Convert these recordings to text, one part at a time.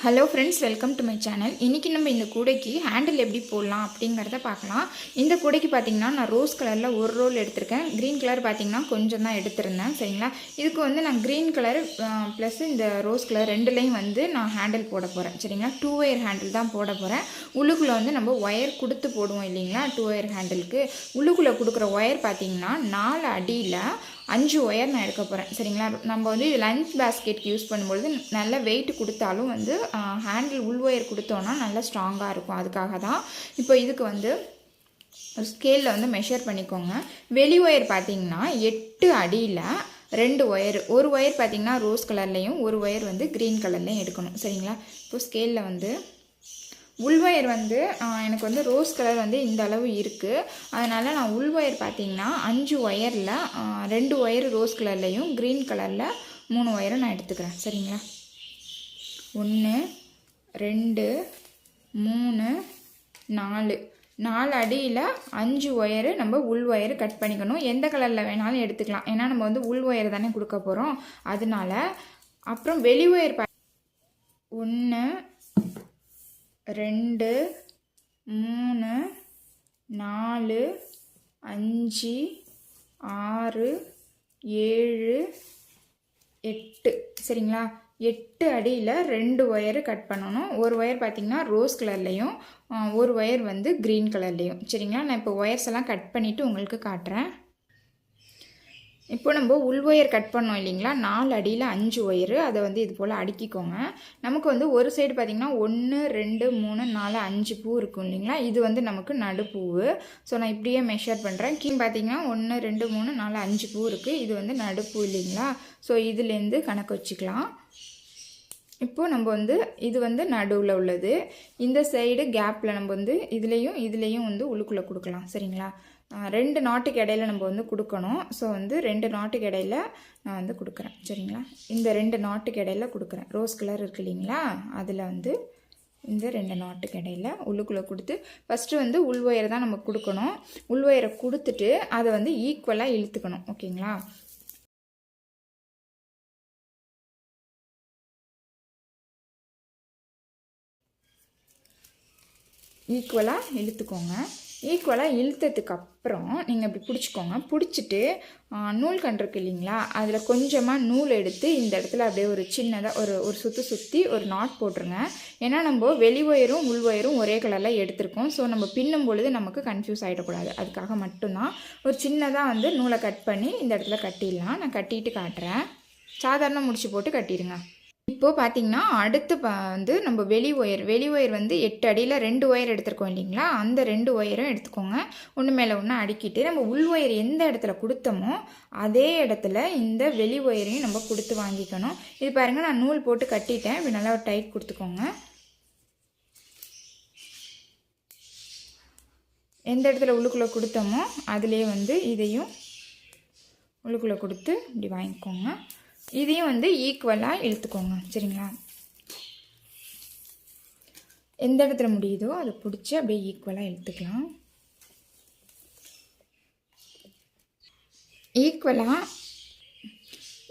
Hello friends, welcome to my channel. இன்றைக்கி நம்ம இந்த கூடைக்கு ஹேண்டில் எப்படி போடலாம் அப்படிங்கிறத பார்க்கலாம். இந்த கூடைக்கு பார்த்திங்கன்னா நான் ரோஸ் கலரில் ஒரு ரோல் எடுத்திருக்கேன். க்ரீன் கலர் பார்த்திங்கன்னா கொஞ்சம் தான் எடுத்திருந்தேன். சரிங்களா, இதுக்கு வந்து நான் க்ரீன் கலர் ப்ளஸ் இந்த ரோஸ் கலர் ரெண்டுலேயும் வந்து நான் ஹேண்டில் போட போகிறேன். சரிங்களா, 2 ஒயர் ஹேண்டில் தான் போட போகிறேன். உள்ளுக்குள்ளே வந்து நம்ம ஒயர் கொடுத்து போடுவோம் இல்லைங்களா, 2 ஒயர் ஹேண்டிலுக்கு. உள்ளுக்குள்ளே கொடுக்குற ஒயர் பார்த்திங்கன்னா 4 அடியில் 5 ஒயர் நான் எடுக்க போகிறேன். சரிங்களா, நம்ம வந்து லஞ்ச் பேஸ்கெட்க்கு யூஸ் பண்ணும்பொழுது நல்ல வெயிட் கொடுத்தாலும் வந்து ஹேண்டில் உள் ஒயர் கொடுத்தோன்னா நல்லா ஸ்ட்ராங்காக இருக்கும். அதுக்காக தான். இப்போ இதுக்கு வந்து ஒரு ஸ்கேலில் வந்து மெஷர் பண்ணிக்கோங்க. வெளி ஒயர் பார்த்திங்கன்னா 8 அடியில் 2 ஒயர், ஒரு ஒயர் பார்த்திங்கன்னா ரோஸ் கலர்லேயும் ஒரு ஒயர் வந்து க்ரீன் கலர்லேயும் எடுக்கணும். சரிங்களா, இப்போ ஸ்கேலில் வந்து உள்வயர் வந்து எனக்கு வந்து ரோஸ் கலர் வந்து இந்த அளவு இருக்குது. அதனால் நான் உள்வயர் பார்த்திங்கன்னா 5 ஒயரில் 2 ஒயர் ரோஸ் கலர்லேயும் க்ரீன் கலரில் 3 ஒயரும் நான் எடுத்துக்கிறேன். சரிங்களா, 1 2 3 4 அடியில் 5 ஒயரு நம்ம உள் ஒயரு கட் பண்ணிக்கணும். எந்த கலரில் வேணாலும் எடுத்துக்கலாம், ஏன்னா நம்ம வந்து உள் ஒயர் தானே கொடுக்க போகிறோம். அதனால அப்புறம் வெளி ஒயர் 1 2 3 4 5 6 7 8. சரிங்களா, 8 அடியில் 2 ஒயரு கட் பண்ணணும். ஒரு ஒயர் பார்த்திங்கன்னா ரோஸ் கலர்லேயும் ஒரு ஒயர் வந்து க்ரீன் கலர்லேயும். சரிங்களா, நான் இப்போ ஒயர்ஸ் எல்லாம் கட் பண்ணிவிட்டு உங்களுக்கு காட்டுறேன். இப்போ நம்ம உள் ஒயர் கட் பண்ணோம் இல்லைங்களா, 4 அடியில் 5 ஒயரு, அதை வந்து இது போல் அடுக்கிக்கோங்க. நமக்கு வந்து ஒரு சைடு பார்த்திங்கன்னா 1 2 3 4 5 பூ இருக்கும் இல்லைங்களா, இது வந்து நமக்கு நடுப்பூவு. ஸோ நான் இப்படியே மெஷர் பண்ணுறேன். கீழே பார்த்திங்கன்னா 1 2 3 4 5 பூ இருக்குது. இது வந்து நடுப்பூ இல்லைங்களா, ஸோ இதுலேருந்து கணக்கு வச்சுக்கலாம். இப்போது நம்ம வந்து இது வந்து நடுவில் உள்ளது. இந்த சைடு கேப்பில் நம்ம வந்து இதுலேயும் வந்து உள்ளுக்குள்ளே கொடுக்கலாம். சரிங்களா, 2 நாட்டுக்கு இடையில நம்ம வந்து கொடுக்கணும். ஸோ வந்து 2 நாட்டுக்கு இடையில நான் வந்து கொடுக்குறேன். சரிங்களா, இந்த 2 நாட்டுக்கு இடையில கொடுக்குறேன். ரோஸ் கலர் இருக்குது இல்லைங்களா, அதில் வந்து இந்த 2 நாட்டுக்கு இடையில உள்ளுக்குள்ளே கொடுத்து ஃபஸ்ட்டு வந்து உள் ஒயரை தான் நம்ம கொடுக்கணும். உள் ஒயரை கொடுத்துட்டு அதை வந்து ஈக்குவலாக இழுத்துக்கணும். ஓகேங்களா, ஈக்குவலாக இழுத்துக்கோங்க. ஈக்குவலாக இழுத்ததுக்கு அப்புறம் நீங்கள் இப்படி பிடிச்சிக்கோங்க. பிடிச்சிட்டு நூல் கண்டு இருக்கு இல்லைங்களா, அதில் கொஞ்சமாக நூல் எடுத்து இந்த இடத்துல அப்படியே ஒரு சின்னதாக ஒரு சுற்றி ஒரு நாட் போட்டுருங்க. ஏன்னா நம்ம வெளி ஒயரும் உள் ஒயரும் ஒரே கலரில் எடுத்திருக்கோம். ஸோ நம்ம பின்னும் பொழுது நமக்கு கன்ஃபியூஸ் ஆகிடக்கூடாது. அதுக்காக மட்டும்தான் ஒரு சின்னதாக வந்து நூலை கட் பண்ணி இந்த இடத்துல கட்டிடலாம். நான் கட்டிட்டு காட்டுறேன். சாதாரண முடிச்சு போட்டு கட்டிடுங்க. இப்போது பார்த்திங்கன்னா அடுத்து வந்து நம்ம வெளி ஒயர் வந்து 8 அடியில் 2 ஒயர் எடுத்துருக்கோம் இல்லைங்களா, அந்த 2 ஒயரும் எடுத்துக்கோங்க. ஒன்று மேலே ஒன்று அடுக்கிட்டு நம்ம உள் ஒயர் எந்த இடத்துல கொடுத்தோமோ அதே இடத்துல இந்த வெளி ஒயரையும் நம்ம கொடுத்து வாங்கிக்கணும். இது பாருங்கள், நான் நூல் போட்டு கட்டிட்டேன். இப்படி நல்லா ஒரு டைட் கொடுத்துக்கோங்க. எந்த இடத்துல உள்ளுக்குள்ளே கொடுத்தோமோ அதுலேயே வந்து இதையும் உள்ளுக்குள்ளே கொடுத்து இப்படி வாங்கிக்கோங்க. இதையும் வந்து ஈக்குவலாக இழுத்துக்கோங்க. சரிங்களா, எந்த இடத்துல முடியுதோ அதை பிடிச்சி அப்படியே ஈக்குவலாக இழுத்துக்கலாம்.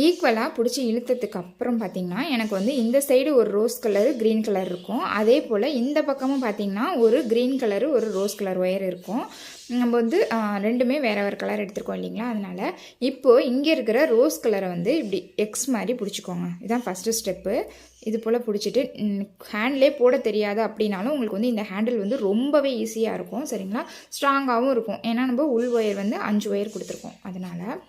ஈக்குவலாக பிடிச்சி இழுத்ததுக்கு அப்புறம் பார்த்திங்கன்னா எனக்கு வந்து இந்த சைடு ஒரு ரோஸ் கலரு க்ரீன் கலர் இருக்கும். அதே போல் இந்த பக்கமும் பார்த்திங்கன்னா ஒரு க்ரீன் கலரு ஒரு ரோஸ் கலர் ஒயர் இருக்கும். நம்ம வந்து ரெண்டுமே வேறு கலர் எடுத்துருக்கோம் இல்லைங்களா, அதனால் இப்போது இங்கே இருக்கிற ரோஸ் கலரை வந்து இப்படி எக்ஸ் மாதிரி பிடிச்சிக்கோங்க. இதுதான் ஃபஸ்ட்டு ஸ்டெப்பு. இது போல் பிடிச்சிட்டு ஹேண்ட்லே போட தெரியாது அப்படின்னாலும் உங்களுக்கு வந்து இந்த ஹேண்டில் வந்து ரொம்பவே ஈஸியாக இருக்கும். சரிங்களா, ஸ்ட்ராங்காகவும் இருக்கும். ஏன்னா நம்ம உள் ஒயர் வந்து 5 ஒயர் கொடுத்துருக்கோம். அதனால்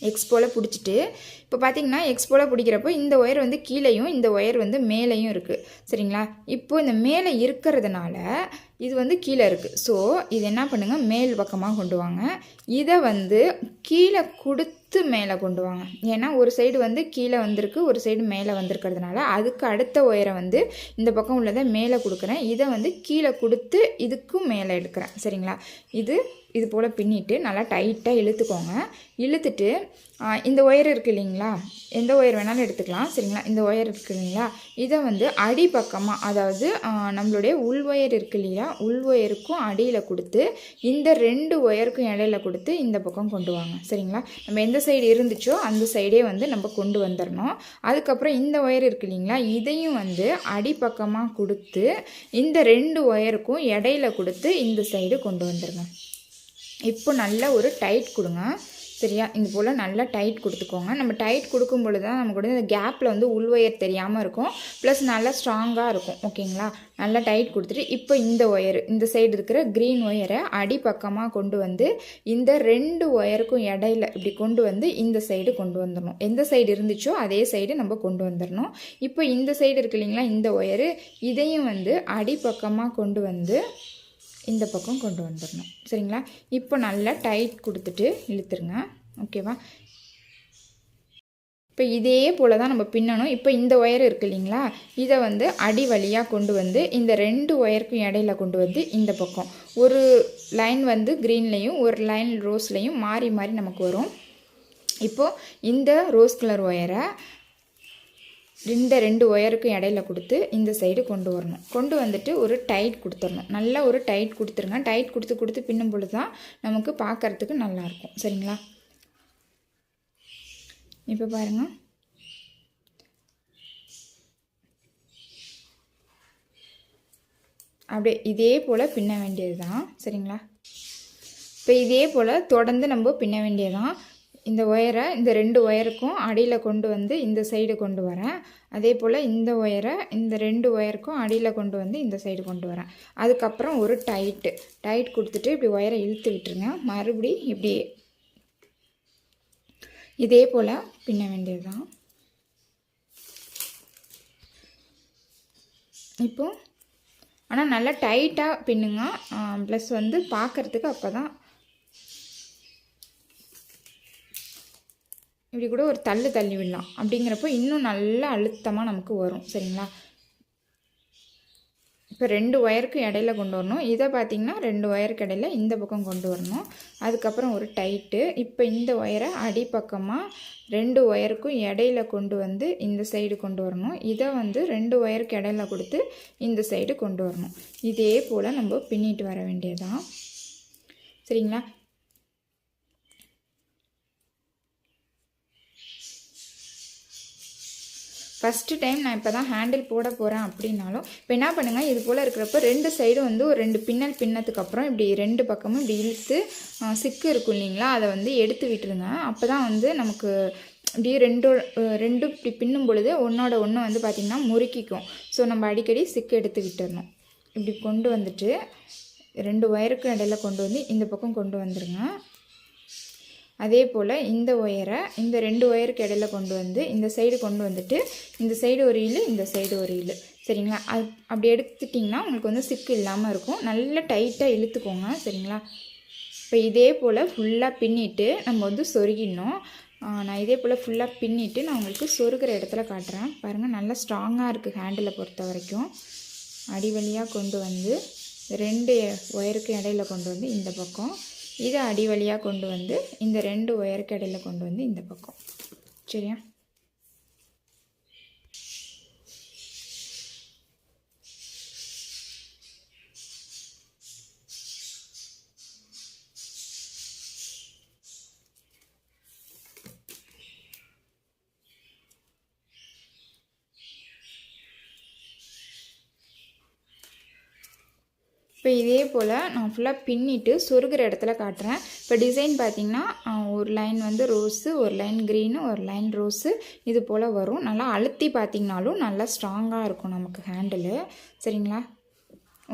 எக்ஸ் போல் பிடிச்சிட்டு இப்போ பார்த்திங்கன்னா எக்ஸ் போல் பிடிக்கிறப்போ இந்த ஒயர் வந்து கீழேயும் இந்த ஒயர் வந்து மேலேயும் இருக்குது. சரிங்களா, இப்போது இந்த மேலே இருக்கிறதுனால இது வந்து கீழே இருக்குது. ஸோ இது என்ன பண்ணுங்கள், மேல் பக்கமாக கொண்டு வாங்க. இதை வந்து கீழே கொடுத்து மேலே கொண்டு வாங்க. ஏன்னா ஒரு சைடு வந்து கீழே வந்திருக்கு, ஒரு சைடு மேலே வந்திருக்கிறதுனால அதுக்கு அடுத்த ஒயரை வந்து இந்த பக்கம் உள்ளதை மேலே கொடுக்குறேன். இதை வந்து கீழே கொடுத்து இதுக்கும் மேலே எடுக்கிறேன். சரிங்களா, இது போல் பின்னிட்டு நல்லா டைட்டாக இழுத்துக்கோங்க. இழுத்துட்டு இந்த ஒயர் இருக்குது இல்லைங்களா, எந்த ஒயர் வேணாலும் எடுத்துக்கலாம் சரிங்களா. இந்த ஒயர் இருக்குது இல்லைங்களா, இதை வந்து அடிப்பக்கமாக, அதாவது நம்மளுடைய உள் ஒயர் இருக்குது இல்லையா, உள் ஒயருக்கும் அடியில் கொடுத்து இந்த 2 ஒயருக்கும் இடையில கொடுத்து இந்த பக்கம் கொண்டு வாங்க சரிங்களா. நம்ம எந்த சைடு இருந்துச்சோ அந்த சைடே வந்து நம்ம கொண்டு வந்துடணும். அதுக்கப்புறம் இந்த ஒயர் இருக்குது இல்லைங்களா, இதையும் வந்து அடிப்பக்கமாக கொடுத்து இந்த 2 ஒயருக்கும் இடையில கொடுத்து இந்த சைடு கொண்டு வந்துடுங்க. இப்போ நல்ல ஒரு டைட் கொடுங்க சரியா. இது போல் நல்லா டைட் கொடுத்துக்கோங்க. நம்ம டைட் கொடுக்கும் பொழுது தான் நமக்கு வந்து இந்த கேப்பில் வந்து உள் ஒயர் தெரியாமல் இருக்கும், ப்ளஸ் நல்லா ஸ்ட்ராங்காக இருக்கும் ஓகேங்களா. நல்லா டைட் கொடுத்துட்டு இப்போ இந்த ஒயர், இந்த சைடு இருக்கிற க்ரீன் ஒயரை அடிப்பக்கமாக கொண்டு வந்து இந்த 2 ஒயருக்கும் இடையில இப்படி கொண்டு வந்து இந்த சைடு கொண்டு வந்துடணும். எந்த சைடு இருந்துச்சோ அதே சைடு நம்ம கொண்டு வந்துடணும். இப்போ இந்த சைடு இருக்கு இல்லைங்களா, இந்த ஒயரு, இதையும் வந்து அடிப்பக்கமாக கொண்டு வந்து இந்த பக்கம் கொண்டு வந்துடணும் சரிங்களா. இப்போ நல்லா டைட் கொடுத்துட்டு இழுத்துருங்க ஓகேவா. இப்போ இதே போல் தான் நம்ம பின்னணும். இப்போ இந்த ஒயர் இருக்குது இல்லைங்களா, இதை வந்து அடி வழியாக கொண்டு வந்து இந்த 2 ஒயருக்கும் இடையில கொண்டு வந்து இந்த பக்கம் ஒரு லைன் வந்து க்ரீன்லேயும் ஒரு லைன் ரோஸ்லேயும் மாறி மாறி நமக்கு வரும். இப்போது இந்த ரோஸ் கலர் ஒயரை இந்த 2 ஒயருக்கும் இடையில கொடுத்து இந்த சைடு கொண்டு வரணும். கொண்டு வந்துட்டு ஒரு டைட் கொடுத்துடணும். நல்லா ஒரு டைட் கொடுத்துருங்க. டைட் கொடுத்து பின்னும் பொழுது தான் நமக்கு பார்க்குறதுக்கு நல்லாயிருக்கும் சரிங்களா. இப்போ பாருங்கள், அப்படியே இதே போல் பின்ன வேண்டியது தான் சரிங்களா. இப்போ இதே போல் தொடர்ந்து நம்ம பின்ன வேண்டியது தான். இந்த ஒயரை இந்த 2 ஒயருக்கும் அடியில் கொண்டு வந்து இந்த சைடு கொண்டு வரேன். அதே போல் இந்த ஒயரை இந்த 2 ஒயருக்கும் அடியில் கொண்டு வந்து இந்த சைடு கொண்டு வரேன். அதுக்கப்புறம் ஒரு டைட் கொடுத்துட்டு இப்படி ஒயரை இழுத்து விட்டுருங்க. மறுபடி இப்படி இதே போல் பின்ன வேண்டியது தான். இப்போது ஆனால் நல்லா டைட்டாக பின்னுங்க, ப்ளஸ் வந்து பார்க்குறதுக்கு அப்போ தான் இப்படி கூட ஒரு தள்ளி விடலாம். அப்படிங்கிறப்போ இன்னும் நல்லா அழுத்தமாக நமக்கு வரும் சரிங்களா. இப்போ 2 ஒயருக்கு இடையில கொண்டு வரணும். இதை பார்த்திங்கன்னா 2 ஒயருக்கு இடையில இந்த பக்கம் கொண்டு வரணும். அதுக்கப்புறம் ஒரு டைட்டு. இப்போ இந்த ஒயரை அடிப்பக்கமாக 2 ஒயருக்கும் இடையில கொண்டு வந்து இந்த சைடு கொண்டு வரணும். இதை வந்து 2 ஒயருக்கு இடையில கொடுத்து இந்த சைடு கொண்டு வரணும். இதே போல் நம்ம பின்னிட்டு வர வேண்டியதான் சரிங்களா. ஃபஸ்ட்டு டைம் நான் இப்போ தான் ஹேண்டில் போட போகிறேன் அப்படின்னாலும் இப்போ என்ன பண்ணுங்கள், இது போல் இருக்கிறப்ப 2 சைடும் வந்து ஒரு 2 பின்னல் பின்னதுக்கப்புறம் இப்படி 2 பக்கமும் இப்படி இழுத்து சிக்கு இருக்கும் இல்லைங்களா, அதை வந்து எடுத்து விட்டுருங்க. அப்போ தான் வந்து நமக்கு இப்படி ரெண்டும் இப்படி பின்னும் பொழுது ஒன்றோட ஒன்று வந்து பார்த்திங்கன்னா முறுக்கிக்கும். ஸோ நம்ம அடிக்கடி சிக்கு எடுத்து விட்டுடணும். இப்படி கொண்டு வந்துட்டு 2 ஒயருக்கு இடையில கொண்டு வந்து இந்த பக்கம் கொண்டு வந்துடுங்க. அதே போல் இந்த ஒயரை இந்த 2 ஒயருக்கு இடையில கொண்டு வந்து இந்த சைடு கொண்டு வந்துட்டு இந்த சைடு ஒரு இழு, இந்த சைடு ஒரு இழு சரிங்களா. அது அப்படி எடுத்துட்டிங்கன்னா உங்களுக்கு வந்து சிக்கு இல்லாமல் இருக்கும். நல்லா டைட்டாக இழுத்துக்கோங்க சரிங்களா. இப்போ இதே போல் ஃபுல்லாக பின்னிட்டு நம்ம வந்து சொருகிடணும். நான் இதே போல் ஃபுல்லாக பின்னிட்டு நான் உங்களுக்கு சொருகிற இடத்துல காட்டுறேன் பாருங்கள். நல்லா ஸ்ட்ராங்காக இருக்குது ஹேண்டிலை பொறுத்த வரைக்கும். அடி வழியாக கொண்டு வந்து 2 ஒயருக்கு இடையில கொண்டு வந்து இந்த பக்கம், இதை அடி வழியாக கொண்டு வந்து இந்த 2 ஒயருக்கு இடையில கொண்டு வந்து இந்த பக்கம் சரியா. இப்போ இதே போல் நான் ஃபுல்லாக பின்னிட்டு சொருகிற இடத்துல காட்டுறேன். இப்போ டிசைன் பார்த்திங்கன்னா ஒரு லைன் வந்து ரோஸு, ஒரு லைன் க்ரீனு, ஒரு லைன் ரோஸு, இது போல் வரும். நல்லா அழுத்தி பார்த்திங்கனாலும் நல்லா ஸ்ட்ராங்காக இருக்கும் நமக்கு ஹேண்டிலு சரிங்களா.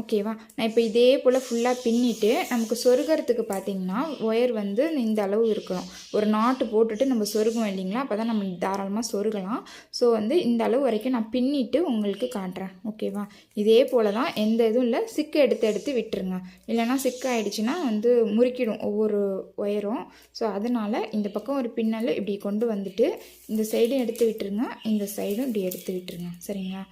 ஓகேவா. நான் இப்போ இதே போல் ஃபுல்லாக பின்னிட்டு நமக்கு சொருகிறதுக்கு பார்த்திங்கன்னா ஒயர் வந்து இந்த அளவு இருக்கணும். ஒரு நாட்டு போட்டுட்டு நம்ம சொருகும் இல்லைங்களா, அப்போ தான் நம்ம தாராளமாக சொருகலாம். ஸோ வந்து இந்த அளவு வரைக்கும் நான் பின்னிட்டு உங்களுக்கு காட்டுறேன் ஓகேவா. இதே போல் தான், எந்த இதுவும் இல்லை. சிக்கு எடுத்து விட்டுருங்க, இல்லைனா சிக்கு ஆகிடுச்சின்னா வந்து முறுக்கிடும் ஒவ்வொரு ஒயரும். ஸோ அதனால் இந்த பக்கம் ஒரு பின்னல் இப்படி கொண்டு வந்துட்டு இந்த சைடும் எடுத்து விட்டுருங்க, இந்த சைடும் இப்படி எடுத்து விட்டுருங்க சரிங்களா.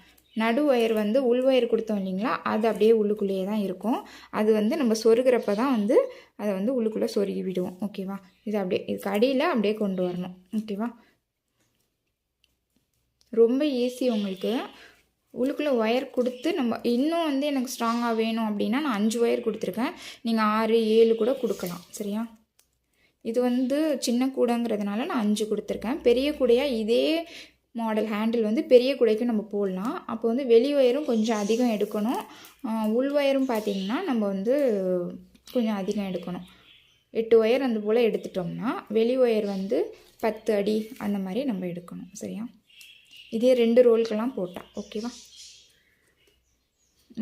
நடு ஒயர் வந்து உள் ஒயர் கொடுத்தோம் இல்லைங்களா, அது அப்படியே உள்ளுக்குள்ளேயே தான் இருக்கும். அது வந்து நம்ம சொருகிறப்ப தான் வந்து அதை வந்து உள்ளுக்குள்ளே சொருகி விடுவோம். ஓகேவா? இது அப்படியே இதுக்கு அடியில் அப்படியே கொண்டு வரணும். ஓகேவா? ரொம்ப ஈஸி உங்களுக்கு. உள்ளுக்குள்ளே ஒயர் கொடுத்து நம்ம இன்னும் வந்து எனக்கு ஸ்ட்ராங்காக வேணும் அப்படின்னா நான் 5 ஒயர் கொடுத்துருக்கேன். நீங்கள் 6, 7 கூட கொடுக்கலாம். சரியா? இது வந்து சின்ன கூடைங்கிறதுனால நான் 5 கொடுத்துருக்கேன். பெரிய கூடையாக இதே மாடல் ஹேண்டில் வந்து பெரிய கூடைக்கு நம்ம போடலாம். அப்போ வந்து வெளி ஒயரும் கொஞ்சம் அதிகம் எடுக்கணும். உள் ஒயரும் பார்த்திங்கன்னா நம்ம வந்து கொஞ்சம் அதிகம் எடுக்கணும். 8 ஒயர் அந்த போல் எடுத்துட்டோம்னா வெளி ஒயர் வந்து 10 அடி அந்த மாதிரி நம்ம எடுக்கணும். சரியா? இதே 2 ரோலுக்கெல்லாம் போட்டால் ஓகேவா?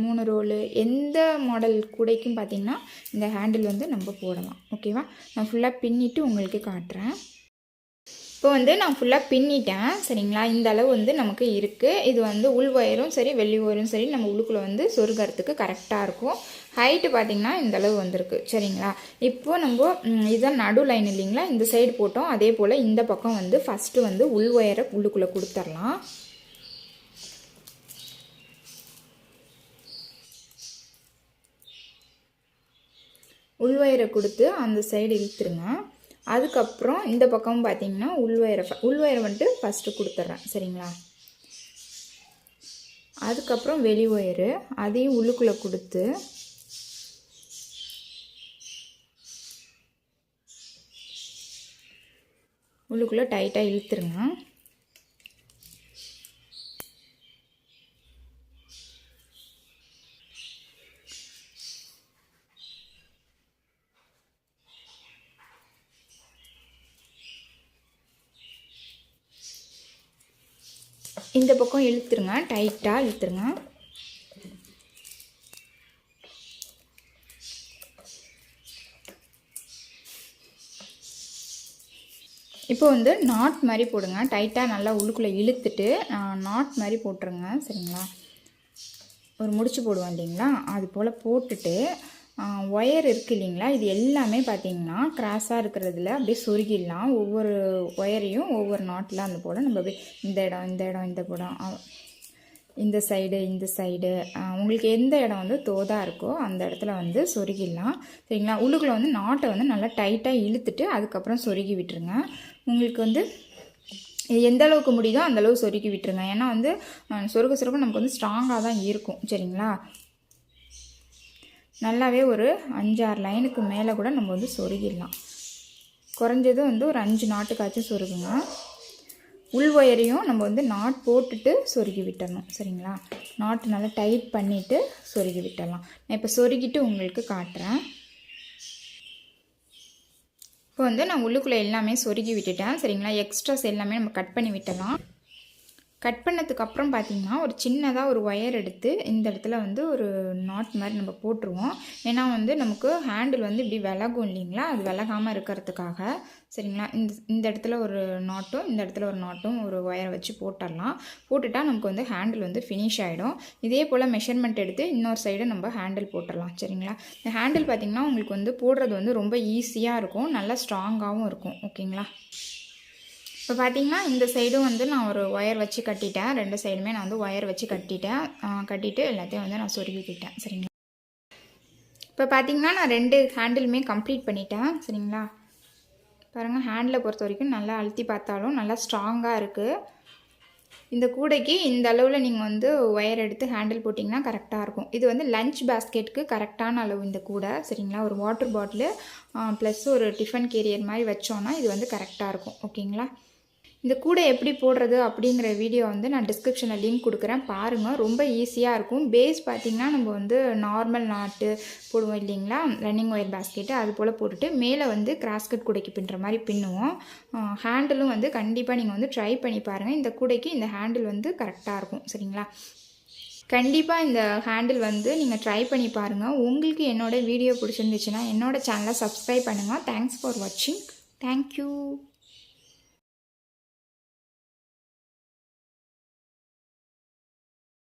3 ரோலு எந்த மாடல் கூடைக்கும் பார்த்திங்கன்னா இந்த ஹேண்டில் வந்து நம்ம போடலாம். ஓகேவா? நான் ஃபுல்லாக பின்னிட்டு உங்களுக்கு காட்டுறேன். இப்போ வந்து நான் ஃபுல்லாக பின்னிட்டேன். சரிங்களா? இந்த அளவு வந்து நமக்கு இருக்குது. இது வந்து உள் ஒயரும் சரி வெளி ஒயரும் சரி நம்ம உள்ளுக்குள்ளே வந்து சொருகிறதுக்கு கரெக்டாக இருக்கும். ஹைட்டு பார்த்திங்கன்னா இந்த அளவு வந்திருக்கு. சரிங்களா? இப்போது நம்ம இதுதான் நடு லைன் இல்லைங்களா, இந்த சைடு போட்டோம். அதே போல் இந்த பக்கம் வந்து ஃபஸ்ட்டு வந்து உள் ஒயரை உள்ளுக்குள்ளே கொடுத்துடலாம். உள் ஒயரை கொடுத்து அந்த சைடு இழுத்துருங்க. அதுக்கப்புறம் இந்த பக்கமும் பார்த்தீங்கன்னா உள் ஒயரை வந்துட்டு ஃபஸ்ட்டு கொடுத்துட்றேன். சரிங்களா? அதுக்கப்புறம் வெளி ஒயரு அதையும் உள்ளுக்குள்ளே கொடுத்து உள்ளுக்குள்ளே டைட்டாக இழுத்துருங்க. இந்த பக்கம் இழுத்துருங்க, டைட்டாக இழுத்துருங்க. இப்போ வந்து நாட் மாதிரி போடுங்க. டைட்டாக நல்லா உள்ளுக்குள்ளே இழுத்துட்டு நாட் மாதிரி போட்டுருங்க. சரிங்களா? ஒரு முடிச்சு போடுவோம் இல்லைங்களா, அது போல் போட்டுட்டு ஒயர் இருக்குது இல்லைங்களா, இது எல்லாமே பார்த்திங்கன்னா கிராஸாக இருக்கிறதுல அப்படியே சொருகிடலாம். ஒவ்வொரு ஒயரையும் ஒவ்வொரு நாட்டில் அந்த போல் நம்ம அப்படியே இந்த இடம் இந்த இடம் இந்த இடம் இந்த சைடு இந்த சைடு உங்களுக்கு எந்த இடம் வந்து தோதாக இருக்கோ அந்த இடத்துல வந்து சொருகிடலாம். சரிங்களா? உள்ளுக்குள்ளே வந்து நாட்டை வந்து நல்லா டைட்டாக இழுத்துட்டு அதுக்கப்புறம் சொருகி விட்டுருங்க. உங்களுக்கு வந்து எந்த அளவுக்கு முடியுதோ அந்தளவு சொருகி விட்டுருங்க. ஏன்னா வந்து சொருக நமக்கு வந்து ஸ்ட்ராங்காக தான் இருக்கும். சரிங்களா? நல்லாவே ஒரு 5-6 லைனுக்கு மேலே கூட நம்ம வந்து சொருகிடலாம். குறைஞ்சது வந்து ஒரு 5 நாட்டுக்காச்சும் சொருகுங்க. உள் ஒயரையும் நம்ம வந்து நாட் போட்டுட்டு சொருகி விட்டுறணும். சரிங்களா? நாட்டு நல்லா டைட் பண்ணிவிட்டு சொருகி விட்டுடலாம். நான் இப்போ சொருகிட்டு உங்களுக்கு காட்டுறேன். இப்போ வந்து நான் உள்ளுக்குள்ளே எல்லாமே சொருகி விட்டுட்டேன். சரிங்களா? எக்ஸ்ட்ராஸ் எல்லாமே நம்ம கட் பண்ணி விட்டலாம். கட் பண்ணதுக்கப்புறம் பார்த்திங்கன்னா ஒரு சின்னதாக ஒரு ஒயர் எடுத்து இந்த இடத்துல வந்து ஒரு நாட் மாதிரி நம்ம போட்டுருவோம். ஏன்னா வந்து நமக்கு ஹேண்டில் வந்து இப்படி விலகும் இல்லைங்களா, அது விலகாமல் இருக்கிறதுக்காக. சரிங்களா? இந்த இடத்துல ஒரு நாட்டும் இந்த இடத்துல ஒரு நாட்டும் ஒரு ஒயரை வச்சு போட்டுடலாம். போட்டுட்டால் நமக்கு வந்து ஹேண்டில் வந்து ஃபினிஷ் ஆகிடும். இதே போல் மெஷர்மெண்ட் எடுத்து இன்னொரு சைடு நம்ம ஹேண்டில் போட்டுடலாம். சரிங்களா? இந்த ஹேண்டில் பார்த்திங்கன்னா உங்களுக்கு வந்து போடுறது வந்து ரொம்ப ஈஸியாக இருக்கும், நல்லா ஸ்ட்ராங்காகவும் இருக்கும். ஓகேங்களா? இப்போ பார்த்திங்கன்னா இந்த சைடும் வந்து நான் ஒரு ஒயர் வச்சு கட்டிட்டேன். 2 சைடுமே நான் வந்து ஒயர் வச்சு கட்டிட்டு எல்லாத்தையும் வந்து நான் சொருகிக்கிட்டேன். சரிங்களா? இப்போ பார்த்திங்கன்னா நான் 2 ஹேண்டிலுமே கம்ப்ளீட் பண்ணிட்டேன். சரிங்களா? பாருங்கள், ஹேண்டில் பொறுத்த வரைக்கும் நல்லா அழுத்தி பார்த்தாலும் நல்லா ஸ்ட்ராங்காக இருக்குது. இந்த கூடைக்கு இந்த அளவில் நீங்கள் வந்து ஒயர் எடுத்து ஹேண்டில் போட்டிங்கன்னா கரெக்டாக இருக்கும். இது வந்து லஞ்ச் பேஸ்கெட்டுக்கு கரெக்டான அளவு இந்த கூடை. சரிங்களா? ஒரு வாட்டர் பாட்டிலு ப்ளஸ் ஒரு டிஃபன் கேரியர் மாதிரி வச்சோன்னா இது வந்து கரெக்டாக இருக்கும். ஓகேங்களா? இந்த கூடை எப்படி போடுறது அப்படிங்கிற வீடியோ வந்து நான் டிஸ்கிரிப்ஷனில் லிங்க் கொடுக்குறேன், பாருங்கள். ரொம்ப ஈஸியாக இருக்கும். பேஸ் பார்த்திங்கன்னா நம்ம வந்து நார்மல் நாட்டு போடுவோம் இல்லைங்களா, ரன்னிங் ஒயர் பேஸ்கெட்டு அது போல் போட்டுட்டு மேலே வந்து கிராஸ்கட் கூடைக்கு பின்னுற மாதிரி பின்னுவோம். ஹேண்டிலும் வந்து கண்டிப்பாக நீங்கள் வந்து ட்ரை பண்ணி பாருங்கள். இந்த கூடைக்கு இந்த ஹேண்டில் வந்து கரெக்டாக இருக்கும். சரிங்களா? கண்டிப்பாக இந்த ஹேண்டில் வந்து நீங்கள் ட்ரை பண்ணி பாருங்கள். உங்களுக்கு என்னோடய வீடியோ பிடிச்சிருந்துச்சுன்னா என்னோடய சேனலை சப்ஸ்கிரைப் பண்ணுங்கள். தேங்க்ஸ் ஃபார் வாட்சிங். தேங்க்யூ.